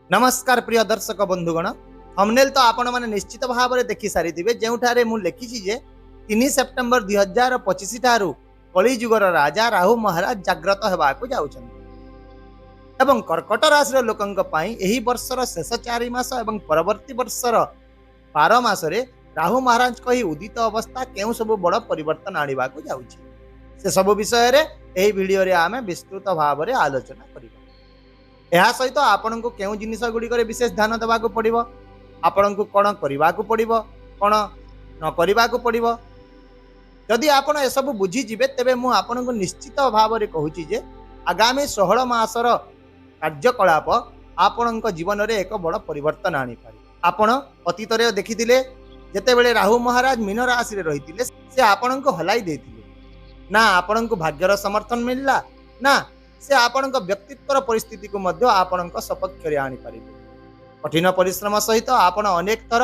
नमस्कार प्रिय दर्शक बंधुगण। थंबनेल तो आपण माने निश्चित भाव में देखि सारी थिबे जेउठारे मु लिखिछि जे 3 सेप्टेम्बर 2025 ठारू कलिजुगर राजा राहु महाराज जाग्रत हेबाकु जाउछन्ति एवं कर्कट राशि लोकंक पई एही वर्षर शेष 4 मास एवं परवर्ती वर्षर 12 मास रे राहु महाराज कही उदित अवस्था केउ सब बड़ परिवर्तन आनिबाकु जाउछि से सब विषय रे एही वीडियो रे आमे विस्तृत भाव में आलोचना करिबा। यह सहित आपण को केउ जिनिस गुड़िक विशेष ध्यान देवा पड़ो, आपण को कौन करने को पड़ो, कौन न करने को पड़ो। जदि आपण एसबू बुझीजे तेरे मुझे निश्चित भाव में कहूँ जे आगामी 16 मासर कार्यकलाप आपण जीवन में एक बड़ परिवर्तन आनी पारे। आपण अतीत देखी जिते राहु महाराज मीन राशि रही से आपण को हलाई देते ना आपण को भाग्यर समर्थन मिलला ना से आपण व्यक्तित्वर परिस्थिति को मध्य आपण सपक्ष आनी पारे। कठिन परिश्रम सहित आपण अनेक थर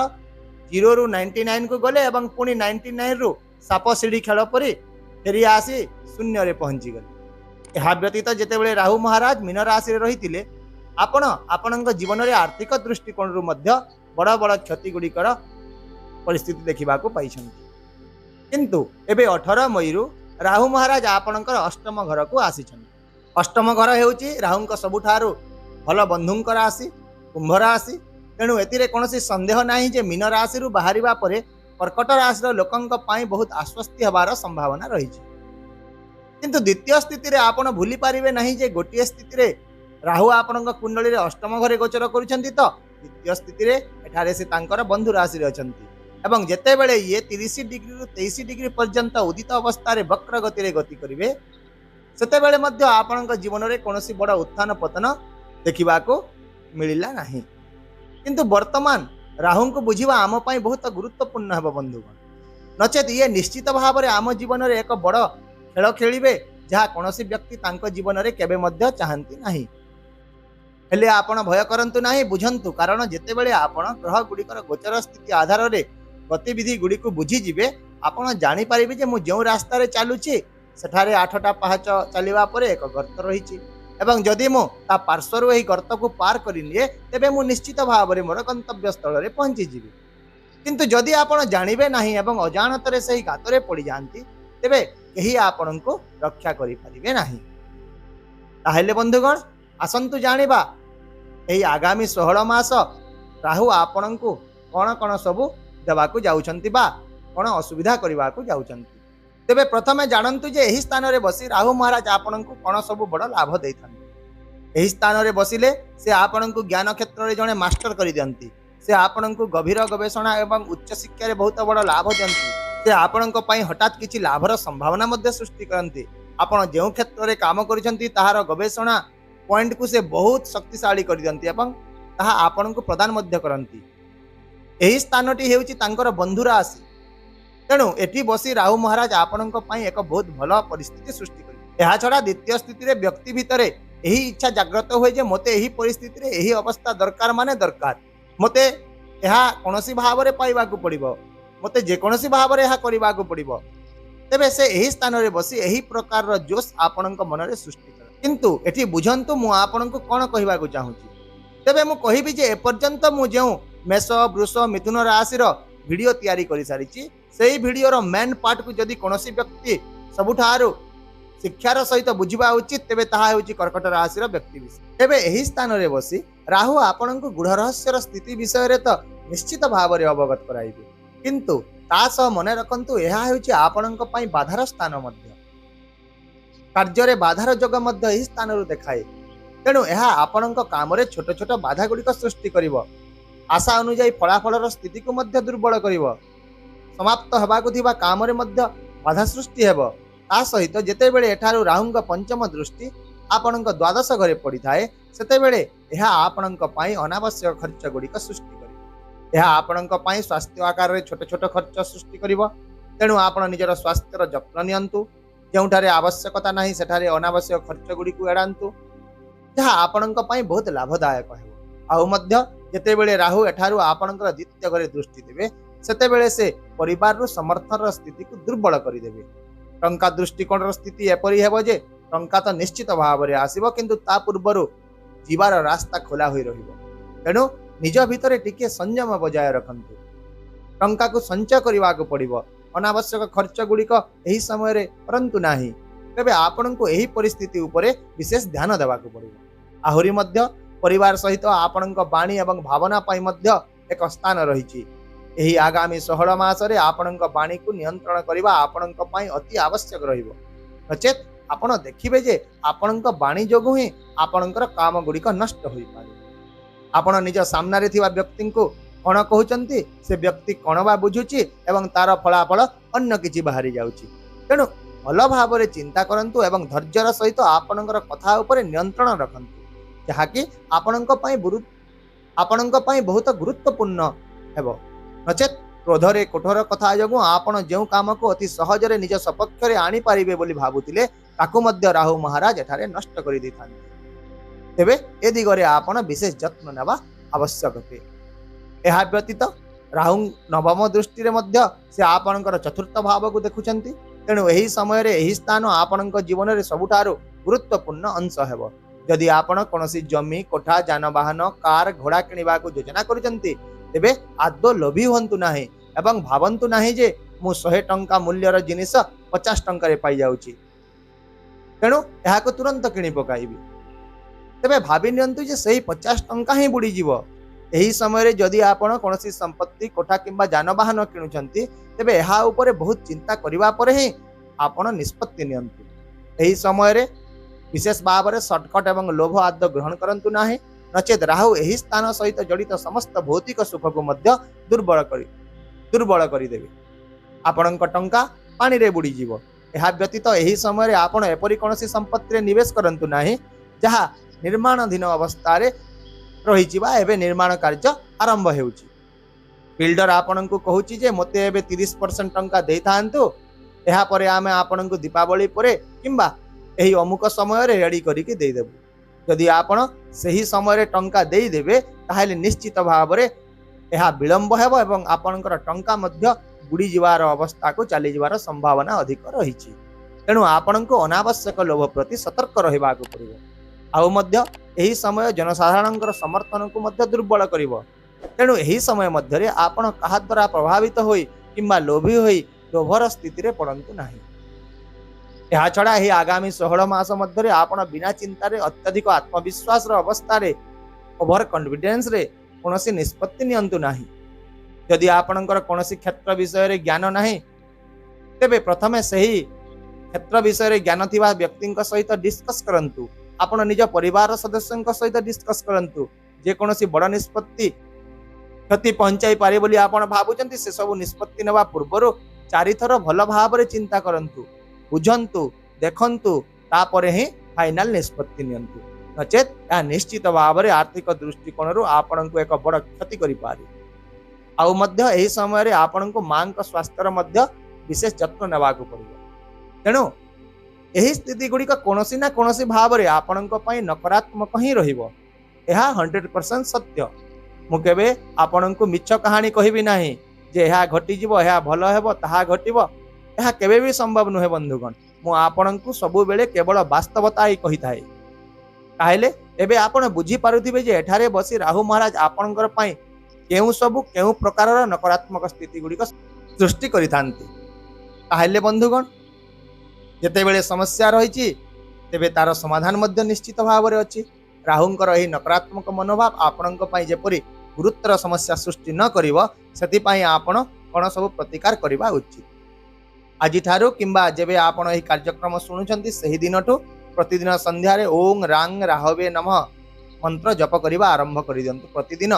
0 ରୁ 99 को गले एवं पुणी 99 रु साप सीढ़ी खेल पर फेरी आसी शून्य रे पहुंची गले। यह व्यतीत जिते राहु महाराज मीन राशि रही आपण जीवन में आर्थिक दृष्टिकोण मध्य बड़ बड़ क्षति गुड़िकर परिस्थिति देखा पाई। किंतु एबे 18 मई रु राहु महाराज आपणकर अष्टम घर को आसी। अष्टम घर हेउची राहुंक सबुठारु भल बंधुंक राशि कुंभ राशि। तेणु एतिरे कोनोसी संदेह नाही जे मीन राशि रु बाहरिबा परे कर्कट राशि लोकंक पाई बहुत आश्वस्ति हबार संभावना रही। किंतु द्वितीय स्थिति रे आपण भूली पारिबे नाही जे गोटिए स्थिति रे राहु आपणक कुंडली रे अष्टम घरे गोचर करूछंती तो द्वितीय स्थिति रे एठारे से तांकर बंधु राशि रे अछंती एवं जेते बेले ये 30 डिग्री रु 23 डिग्री पर्यंत उदित अवस्था रे वक्र गति रे गति करिवे सेते बेले मध्य आपणक जीवन में कौन बड़ उत्थान पतन देखा मिलला नहीं। किंतु वर्तमान राहु को बुझा आम पाई बहुत गुरुत्वपूर्ण है बंधुगण। नचेत ये निश्चित भाव में आम जीवन में एक बड़ खेल खेलिबे जहाँ कौन व्यक्ति तांको जीवन में केबे मध्य चाहती नहीं। हेले आपण भय करंतु नहीं, बुझंतु। कारण जेते बेले आपण ग्रह गुड़िकर गोचर स्थिति आधार में गतिविधि गुड़ी को बुझीजे आपण जानी पारिबे जे मु जो रास्ता रे चालुची सेठारे 8टा पाहाच चलवा पर एक गर्त रही एवं जदि मु ता पार्श्वर यही गर्त को पार करिनिए तेबे मु निश्चित भाव में मोर गंतव्य स्थल रे पहुंची जीवी। किंतु जदि आपण जानिबे नहीं एवं अजाणत रे सही गात रे पड़ी जांती तेबे केही आपण को रक्षा करि परिबे नहीं। ताहेले बंधुगण आसंतु जानिबा एही आगामी 16 मास राहु आपण को कोन कोन सबु देवाकू जाउछंती बा कोन असुविधा करबाकू जाउछंती। तेबे प्रथमे जानतु जे एही स्थान रे बसी राहु महाराज आपन को कोन सब बड़ लाभ देथान। एही स्थान रे बसिले से आपन को ज्ञान क्षेत्र रे जने मास्टर करि दियंती। से आपन को गभीर गवेषणा एवं उच्च शिक्षा रे बहुत बड़ लाभ दियंती। से आपन को पई हठात किछि लाभर संभावना मध्य सृष्टि करंती। आपन जेउ क्षेत्र रे काम करिसंती ताहार गवेषणा पॉइंट को से बहुत शक्तिशाली करि दियंती एवं ताहा आपन को प्रदान मध्य करंती। एही स्थानटी हेउची तांकर बंधु राशि। तेणु एठी बसी राहु महाराज आपण एक बहुत भल परिस्थिति सृष्टि कर। यह छड़ा द्वितीय स्थिति रे व्यक्ति भितर यही इच्छा जाग्रत हुए जे मते यही परिस्थिति रे यही अवस्था दरकार माने दरकार मते यह कोनोसी भाव रे पाइबा को पड़िबो, मते जे कोनोसी भाव रे यह करबा को पड़िबो। तेबे से यही स्थान रे बसी यही प्रकार रो जोश आपणक मन रे सृष्टि कर। किंतु एठी बुझंतु मु आपन को कोन कहबा को चाहूची। तेबे मु कहिबी जे एपर्यंत मु जेउ मेष वृष मिथुन राशि रो वीडियो तैयारी करि सारिची सेही वीडियोर मेन पार्ट को जदि कोनोसी व्यक्ति सबुठारु शिक्षार सहित बुझिबा उचित तेबे ताहा हेउची कर्कट राशिर व्यक्ति विषय। तेबे एही स्थान रे बसी राहु आपण को गूढ़ रहस्यर स्थिति विषय रे तो निश्चित भाव रे अवगत कराइबे। किंतु ता सह मने रखंतु एहा हेउची आपणक पई बाधार स्थान मध्य कार्य रे बाधार जग मध्य एही स्थान रु देखाए। तेणु एहा आपणक काम रे छोट छोट बाधा गुड़िक सृष्टि करिवो। आशा अनुଯାयी फलाफलर स्थिति को मध्य दुर्बल करिवो। समाप्त होबाकु थिबा काम रे मध्य बाधा सृष्टि हेबो। ता सहित जेते बेले एठारु राहुंक पंचम दृष्टि आपणक द्वादश घरे पड़ी थाए सेते बेले एहा आपणक पई अनावश्यक खर्च गुड़िक सृष्टि करिवो। एहा आपणक पई स्वास्थ्य आकार रे छोट छोट खर्च सृष्टि करिवो। तेणु आपण निजर स्वास्थ्यर जत्न नियंतु। जेउठारे आवश्यकता नाही सेठारे अनावश्यक खर्च गुड़िक एडांतु जहा आपणक पई बहुत लाभदायक हेबो। आउ मध्य जेते बेले राहु एठारु आपणकर द्वितीय घरे दृष्टि देबे सेते बेले से परिवार रो समर्थन स्थिति को दुर्बल करदेवे। टंका दृष्टिकोण स्थिति एपरी हेबो जे टंका तो निश्चित भाव में आसीबो किंतु ता पूर्वरु जीवार रास्ता खोला होई रहिबो। तेणु निज भितर टिके संयम बजाय रखंतु। टंका को संचय करने पड़ो। अनावश्यक खर्च गुड़िक यही समय करंतु नाही। तेबे आपन को यही परिस्थिति उपरे विशेष ध्यान देवा पड़ो। आहुरी मध्य परिवार सहित आपण बाणी एवं भावना पाई मध्य एक स्थान रही। यही आगामी 16 मासरे आपण बाणी को नियंत्रण करने आपण अति आवश्यक रहिबो। नचेत आपण देखिबे जे आपण बाणी जोगु ही आपणकर काम गुड़िक नष्ट होई पारे। आपण निज सामने थिबा व्यक्ति को कौन कहते से व्यक्ति कौन बा बुझुची एवं तार फलाफल अन्य किछि बाहरी जाउची। तेणु भल भाव में चिंता करंतु एवं धैर्यर सहित आपणकर कथा उपरे नियंत्रण रखंतु, जहाँकि आपणक पई बहुत गुरुत्वपूर्ण हेबो। नचेत क्रोधरे कठोर कथा जोगु आपण जो काम को अति सहजरे निज सपक्ष रे आनी पारिबे बोली भाबुतिले ताकु मध्य राहु महाराज एठारे नष्ट करि दैथान्ते। तेबे ए दिगरे आपण विशेष यत्न नेबा आवश्यक अटे। एहा व्यतीत राहु नवम दृष्टि मध्य से आपणकर चतुर्थ भाव को देखुचंती। तेणु यही समय रे यही स्थान आपणक जीवन रे सबुठारु गुरुत्वपूर्ण अंश हेबो। जदि आपण कोनोसी जमी कोठा जानवाहन कार घोड़ा किनिबा को योजना करूचंती तेबे आदो लोभी हुंतु नाही एवं भावंतु नाही जे मु 100 टंका मूल्यर जिनिस 50 टंका रे पाई जाउची, तेणु एहा को तुरंत किनि पकाइबी। तेबे भाबी नियंतु जे सही 50 टंका ही बुड़ी जीवो। यही समय रे जदि आपण कोनोसी संपत्ति कोठा किंबा जानवाहन किणुचंती तेबे एहा उपरे बहुत चिंता करिवा परे ही आपण निष्पत्ति नियंतु। यही समय रे विशेष भाव में शॉर्टकट एवं लोभ आदि ग्रहण करंतु नाही। नचेत राहु यही स्थान सहित जड़ित समस्त भौतिक सुख को मध्य दुर्बल करी देबे। आपणक टंका पानी रे बुड़ी जीवो। एहा व्यतीत यही समय रे आपण एपरि कोनोसी संपत्ति रे निवेश करंतु नाही जहा निर्माणाधीन अवस्था रे रही बा एबे निर्माण कार्य आरंभ हेउची। बिल्डर आपन को कहूची जे मते एबे 30% टंका देई थांतु, एहा परे आमे आपन को दीपावली परे किंबा एही अमुक समय रे रेडी करिके देई देबु। यदि आपण सही समय रे टंका देई देबे ताहेले निश्चित भाव रे एहा विलंब हेबो एवं आपनकर टंका मध्य बुड़ी जिवार अवस्था को चली जिवार संभावना अधिक रहिछि। तेणु आपण को अनावश्यक लोभ प्रति सतर्क रहिबाकु पड़िबो। आउ मध्य एही समय जनसाधारणकर समर्थन को मध्य दुर्बल करिवो। तेणु एही समय मध्य रे आपण कहा द्वारा प्रभावित होई किंबा लोभी होई लोभर स्थिति रे पड़ंतु नाही। एहा छड़ा ही आगामी 16 मास मध्य रे आपण बिना चिंता रे अत्यधिक आत्मविश्वास रो अवस्था रे ओवर कॉन्फिडेंस रे कोनोसी निष्पत्ति नियंतु नाही। यदि आपणकर कोनोसी क्षेत्र विषय रे ज्ञान नाही तेबे प्रथमे सही क्षेत्र विषय रे ज्ञान थिबा व्यक्तिक सहित डिस्कस करंतु। आपण निज परिवार सदस्यक सहित डिस्कस करंतु। जे कोनोसी बड़ निष्पत्ति क्षति पहुंचाई पारे बोली आपण भाबुचंती से सब निष्पत्ति नेबा पूर्वरु 4 थर भल भाव रे चिंता करंतु, बुझंतु, देखंतु, तापरे ही फाइनल निष्पत्ति नियंतु। नचेत या निश्चित भाव रे आर्थिक दृष्टिकोण रु आपण को एक बड़ क्षति करि पारे। आउ मध्य एही समय रे आपण को मांक स्वास्थ्य मध्य विशेष यत्न नेबा को पड़िबो। तेणु एही स्थिति गुड़िक कोनोसी ना कोनोसी भाव रे आपण को पई नकारात्मक ही रहिबो। एहा 100% सत्य। मु केबे आपण को मिछ कहानी कहिबी नाही जे एहा घटी जीवो, एहा भलो हेबो, ताहा घटिबो। एहा केबे भी संभव नुहे बंधुगण। मु आपण को सबु बेले केवल वास्तवता ही कहि थाए। ताहेले एबे आपण बुझी पारुथिबे जे एठारे बसी राहु महाराज आपणकर पई केउ सबु केउ प्रकारर नकारात्मक स्थिति गुड़िक सृष्टि करि थांती। ताहेले बंधुगण जेते बेले समस्या रहिछि तेबे तार समाधान मध्य निश्चित भाव रे अछि। राहुंकर एही नकारात्मक मनोभाव आपणक पई जेपरि गुरुतर समस्या सृष्टि न करिवो सेति पई आपण कोन सब प्रतिकार करिबा उचित। आज ठारू किंबा जेबे आपण एही कार्यक्रम सुनुचंती सही दिनठू प्रतिदिन संध्या रे ओं रांग राहवे नमः मंत्र जप करिबा आरंभ करि दियंतु। प्रतिदिन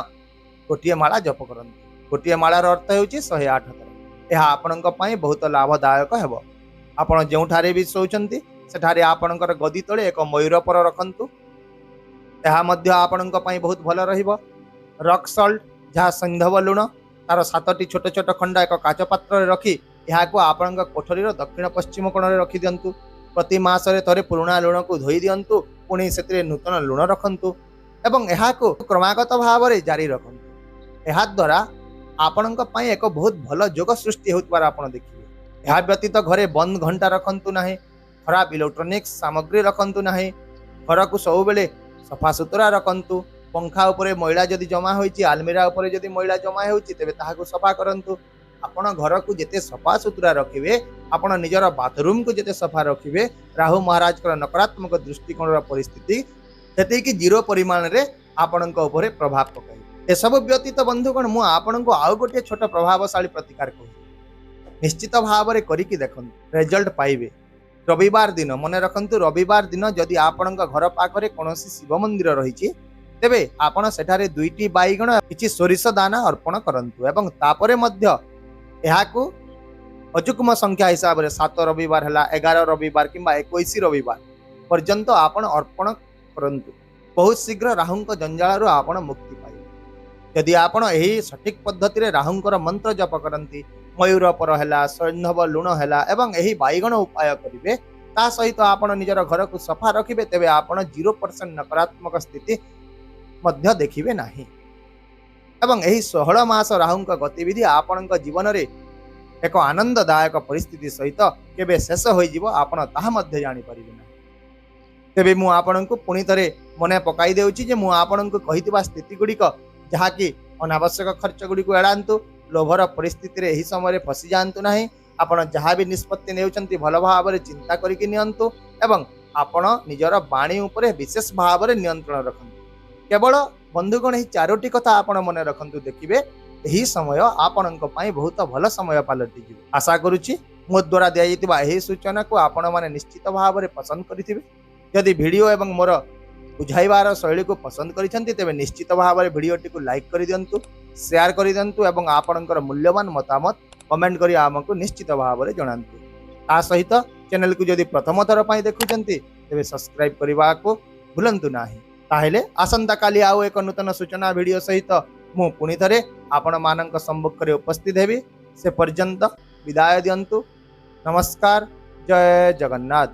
गोटिए माला जप करंतु। गोटिए मालार अर्थ हेउची 108 थर। एहा आपणक पई बहुत लाभदायक हेबो। आपण जेउठारे भी सोचंती सेठारे आपणकर गदी तळे एक मयूर पर रखंतु। एहा मध्य आपणक पई बहुत भल रहिबो। रॉक सॉल्ट जहा संधव लुण तार 7टी छोट छोट खंड एक काच पात्र रे रखी एहाको आपणक कोठरीर दक्षिण पश्चिम कोण रे रखि दियंतु। प्रति मास रे थरे पुराना लुण को धोई दियंतु, पुणी सेतिरे नूतन लुण रखंतु एवं एहाको क्रमागत भाव रे जारी रखंतु। एहा द्वारा आपणक पई एक बहुत भल जोग सृष्टि होतबार आपण देखिबे। एहा व्यतीत घरे बंद घंटा रखंतु नाही, खराब इलेक्ट्रोनिक्स सामग्री रखंतु नाही, घर को सब बेले सफा सुतरा रखंतु, पंखा उपरे मैला जदि जमा होइछि आलमीरा उपरे जदि मैला जमा होइछि तेबे ताहाकु सफा करंतु। आपण घर को जेते सफा सुतरा रखिबे आपण निजर बाथरूम को जेते सफा रखिबे राहु महाराज को नकारात्मक दृष्टिकोण परिस्थिति सेति कि जीरो परिमाण रे आपणक उपरे प्रभाव पकाई। ए सब व्यतीत बंधुगण मु आपणको आउ गोटे छोट प्रभावशाली प्रतिकार कहू निश्चित भाव में करिकी देखन रिजल्ट पाइबे। रविवार दिन मन रखंतु रविवार दिन जदि आपणक घर पाखरे कोनोसी शिव मंदिर रहिछि तेबे आपण सेठारे दुईटी बाईगण किछि सोरिष दाना अर्पण करंतु एवं तापरे मध्य एहाकु अजुग्म संख्या हिसाब से 7 रविवार है 11 रविवार कि 21 रविवार पर्यंत आपण अर्पण करंतु। बहुत शीघ्र राहुंक जंजाल आपण मुक्ति पाइबे। यदि आपण एही सठिक पद्धति रे राहुंकर मंत्र जप करंती मयूर पर है सैंधव लुण है एवं एही बाईगण उपाय करिवे ता सहित आपण निजर घर को सफा रखिबे तेबे आपण 0% नकारात्मक स्थिति मध्य देखिबे नाही। एवं एही 16 मास राहुंक गतिविधि आपणक जीवन रे एक आनंददायक परिस्थिति सहित केबे शेष होई जीवो आपण ताहा मध्य जानि परिबे ना। तेबे मु आपणको पुनि थरे मने पकाई देउची जे मु आपणको कहितबा स्थिति गुडी को जहा कि अनावश्यक खर्च गुडी को एडांतु लोभर परिस्थिति रे एही समय रे फसी जानतु नाही। आपण जहा भी निष्पत्ति नेउचंती भल भाव रे चिंता करिकि नियंतु एवं आपण निजर बाणी उपरे विशेष भाव रे नियंत्रण रखंतु। केवल बंधुगण ही चारोटी कथा आपण मने रखंतु देखिबे एही समय आपणक पई बहुत भल समय पालटि जिवो। आशा करूची मो द्वारा दिया जैतिबा एही सूचना को आपण माने निश्चित भाव रे पसंद करिथिबे। यदि वीडियो एवं मोर बुझाइबार शैली को पसंद करिसेंती तेबे निश्चित भाव रे वीडियोटी को लाइक करि दियंतु शेयर करि दियंतु एवं आपणकर मूल्यवान मतामत कमेंट करि आमको निश्चित भाव रे जणांतु। आ सहित चैनल को यदि प्रथम थर पई देखुचंती तेबे सब्सक्राइब करबा को भूलंतु नाही। ताहेले आसंता काली आउ एक नूतन सूचना वीडियो सहित मु पुनि थरे आपण मानक सम्मुख रे उपस्थित हेबी। से पर्यंत विदाय दियंतु। नमस्कार। जय जगन्नाथ।